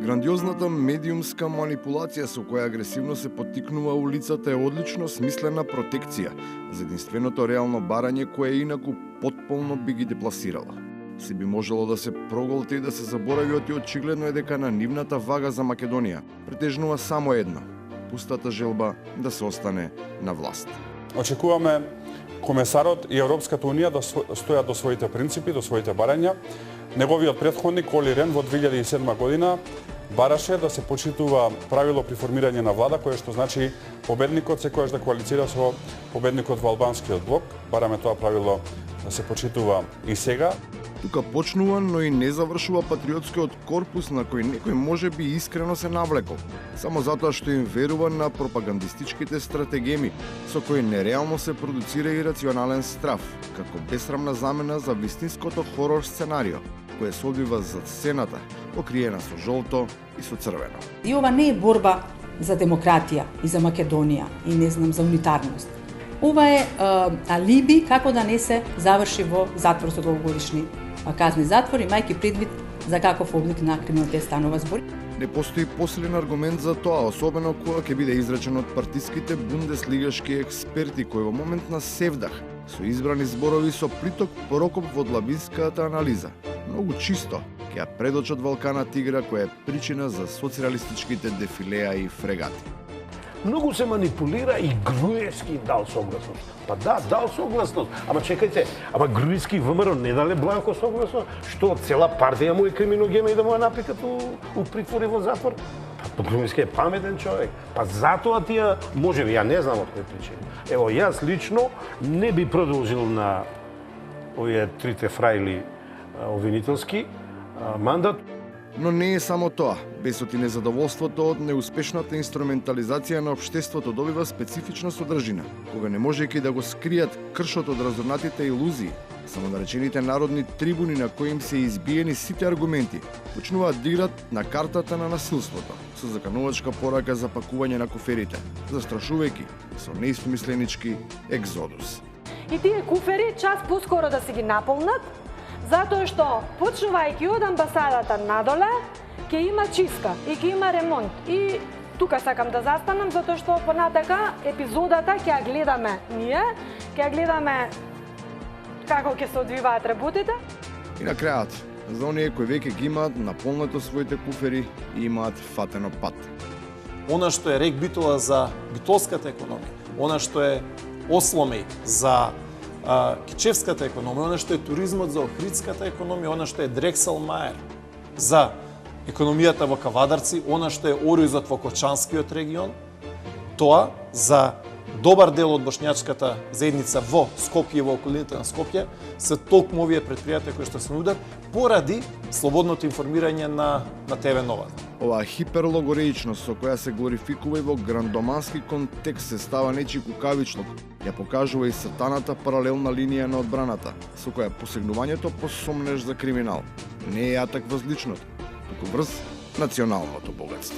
Грандиозната медиумска манипулација со која агресивно се поттикнува улицата е одлично смислена протекција за единственото реално барање кое инаку потполно би ги депласирала. Се би можело да се проголти и да се заборави оти очигледно е дека на нивната вага за Македонија претежнува само едно – пустата желба да се остане на власт. Очекуваме комесарот и Европската Унија да стојат до своите принципи, до своите барања. Неговиот претходник Оли Рен во 2007 година бараше да се почитува правило при формирање на влада, кое што значи победникот секогаш да коалицира со победникот во албанскиот блок. Бараме тоа правило да се почитува и сега. Тука почнува, но и не завршува патриотскиот корпус на кој некој може би искрено се навлекол, само затоа што им верува на пропагандистичките стратегеми, со кои нереално се продуцира ирационален страф, како бесрамна замена за вистинското хорор сценарио, кое се одвива зад сцената, покриена со жолто и со црвено. И ова не е борба за демократија и за Македонија и не знам за унитарност. Ова е алиби како да не се заврши во затвор со долгогодишни казни затвор, имајќи предвид за каков облик на криминалитет станува збор. Не постои посилен аргумент за тоа, особено кога ќе биде изречен од партиските бундеслигашки експерти кои во момент на севдах со избрани зборови со приток порокоп во длабинската анализа. Многу чисто ќе ја предочат Валкана Тигра која е причина за соцреалистичките дефилеа и фрегати. Многу се манипулира и Груевски дал согласност. Па да, дал согласност. Ама чекајте, ама Груевски ВМРО не дале бланко согласност? Што цела партија му е криминогена и да му ја напикат у притвор и во затвор? Па Груевски е паметен човек. Па затоа тие, можеби, ја не знам од кој причини. Ево, јас лично не би продолжил на овие трите фрајли обвинителски мандат. Но не е само тоа. Бесот и незадоволството од неуспешната инструментализација на општеството добива специфична содржина, кога не можејќи да го скријат кршот од разорнатите илузии, само наречените народни трибуни на кои им се избиени сите аргументи, почнуваат да играат на картата на насилството, со заканувачка порака за пакување на куферите, застрашувајќи со неистомисленички екзодус. И тие куфери час поскоро да се ги наполнат, затоа што, почнувајќи од амбасадата надоле, ќе има чистка и ќе има ремонт. И тука сакам да застанам, затоа што понатака епизодата ќе ја гледаме ние, ќе ја гледаме како ќе се одвиваат работите. И на крајот, за оние кои веќе ги имаат наполнато своите куфери и имаат фатено пат. Она што е регбитола за битолската економија, она што е осломеј за кичевската економија, она што е туризмот за охридската економија, она што е Дрекселмаер за економијата во Кавадарци, она што е Оризот во Кочанскиот регион, тоа за добар дел од бошњачката заедница во Скопје, во околината на Скопје, се толкому овие предпријатија кои што се нудат поради слободното информирање на ТВ Нова. Оваа хиперлогореичност со која се глорификува и во грандомански контекст се става нечи кукавичлук, ја покажува и сртаната паралелна линија на одбраната, со која посегнувањето по сомнеж за криминал не е јатак врз личното, туку врз националното богатство.